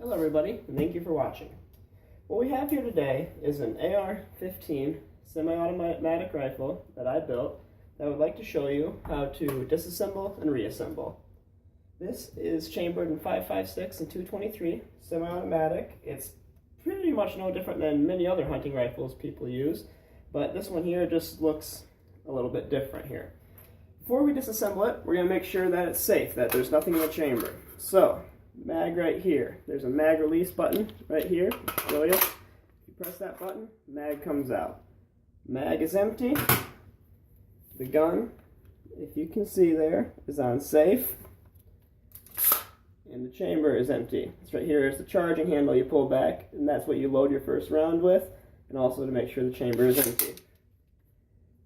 Hello everybody, and thank you for watching. What we have here today is an AR-15 semi-automatic rifle that I built that I would like to show you how to disassemble and reassemble. This is chambered in 5.56 and 223 semi-automatic. It's pretty much no different than many other hunting rifles people use, but this one here just looks a little bit different here. Before we disassemble it, we're going to make sure that it's safe, that there's nothing in the chamber. So, mag right here. There's a mag release button right here. Show you. If you press that button, mag comes out. Mag is empty. The gun, if you can see there, is on safe. And the chamber is empty. It's right here is the charging handle you pull back, and that's what you load your first round with, and also to make sure the chamber is empty.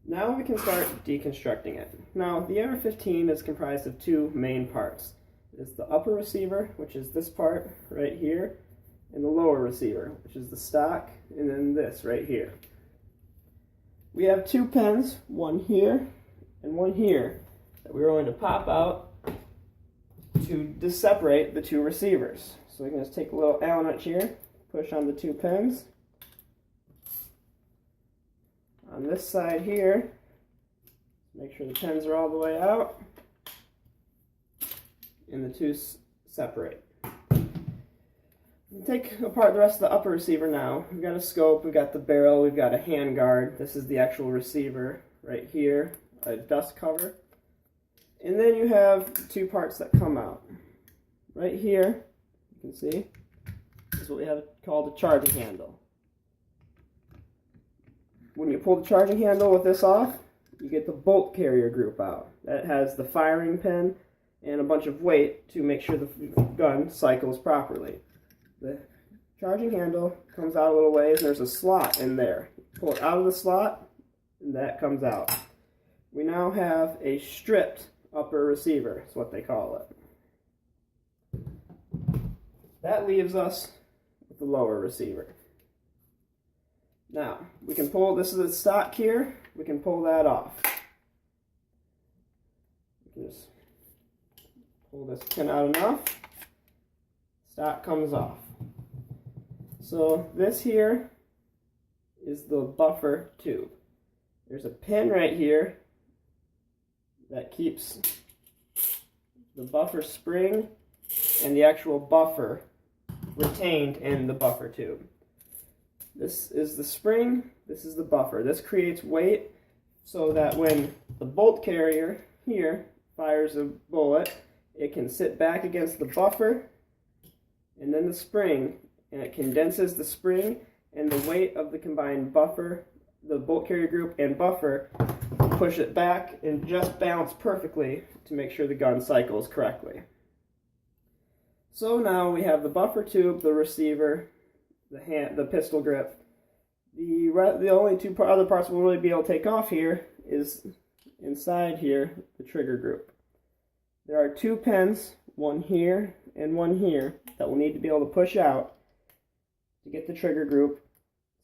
Now we can start deconstructing it. Now, the AR-15 is comprised of two main parts. It's the upper receiver, which is this part right here, and the lower receiver, which is the stock, and then this right here. We have two pins, one here and one here, that we're going to pop out to separate the two receivers. So we can just take a little Allen wrench here, push on the two pins. On this side here, make sure the pins are all the way out, and the two separate. Take apart the rest of the upper receiver now. We've got a scope, we've got the barrel, we've got a hand guard. This is the actual receiver right here, a dust cover. And then you have two parts that come out. Right here, you can see, is what we have called a charging handle. When you pull the charging handle with this off, you get the bolt carrier group out. That has the firing pin and a bunch of weight to make sure the gun cycles properly. The charging handle comes out a little ways, and there's a slot in there. Pull it out of the slot, and that comes out. We now have a stripped upper receiver, is what they call it. That leaves us with the lower receiver. Now, we can pull, this is the stock here, we can pull that off. Just pull this pin out enough, stock comes off. So this here is the buffer tube. There's a pin right here that keeps the buffer spring and the actual buffer retained in the buffer tube. This is the spring, this is the buffer. This creates weight so that when the bolt carrier here fires a bullet, it can sit back against the buffer and then the spring, and it condenses the spring and the weight of the combined buffer, the bolt carrier group and buffer, push it back and just balance perfectly to make sure the gun cycles correctly. So now we have the buffer tube, the receiver, the pistol grip. The only two other parts we'll really be able to take off here is inside here, the trigger group. There are two pins, one here and one here, that we'll need to be able to push out to get the trigger group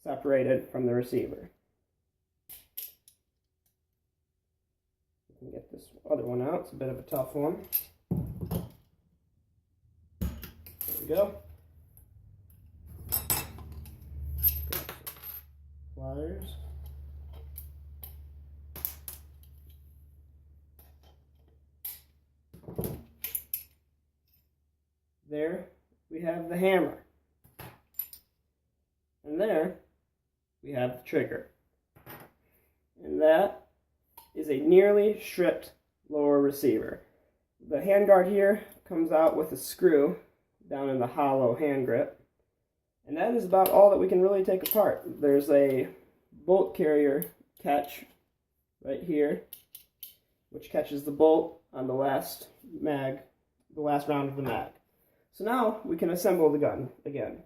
separated from the receiver. We can get this other one out. It's a bit of a tough one. There we go. Pliers. There we have the hammer. And there we have the trigger. And that is a nearly stripped lower receiver. The handguard here comes out with a screw down in the hollow hand grip. And that is about all that we can really take apart. There's a bolt carrier catch right here, which catches the bolt on the last round of the mag. So now we can assemble the gun again.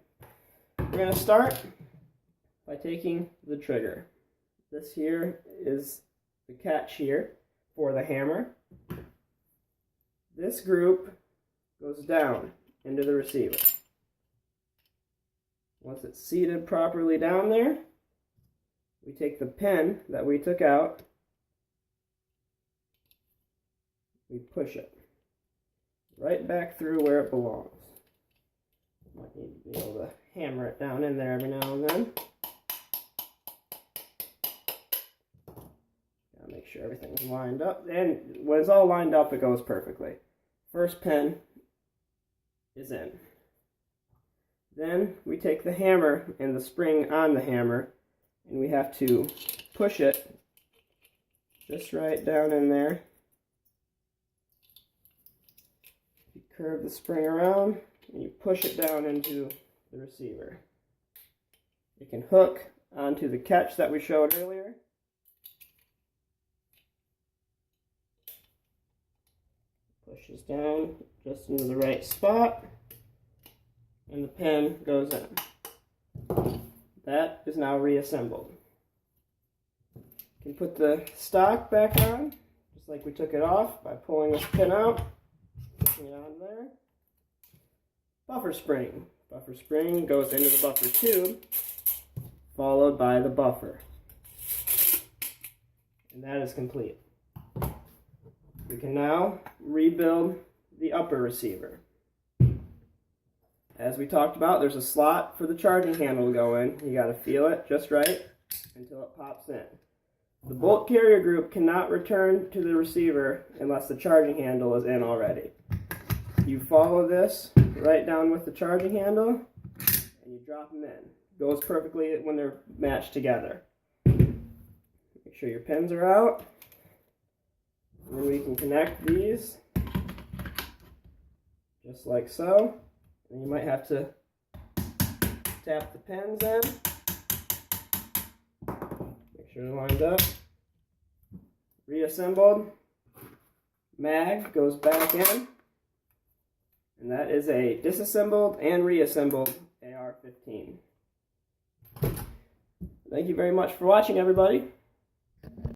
We're going to start by taking the trigger. This here is the catch here for the hammer. This group goes down into the receiver. Once it's seated properly down there, we take the pin that we took out, we push it right back through where it belongs. Might Be able to hammer it down in there every now and then. Gotta make sure everything's lined up. And when it's all lined up, it goes perfectly. First pin is in. Then we take the hammer and the spring on the hammer, and we have to push it just right down in there. You curve the spring around and you push it down into the receiver. It can hook onto the catch that we showed earlier. Pushes down just into the right spot, and the pin goes in. That is now reassembled. You can put the stock back on, just like we took it off, by pulling this pin out, pushing it on there. Buffer spring. Buffer spring goes into the buffer tube, followed by the buffer. And that is complete. We can now rebuild the upper receiver. As we talked about, there's a slot for the charging handle to go in. You got to feel it just right until it pops in. The bolt carrier group cannot return to the receiver unless the charging handle is in already. You follow this right down with the charging handle and you drop them in. Goes perfectly when they're matched together. Make sure your pins are out. And then we can connect these just like so. And you might have to tap the pins in. Make sure they're lined up. Reassembled. Mag goes back in. And that is a disassembled and reassembled AR-15. Thank you very much for watching, everybody.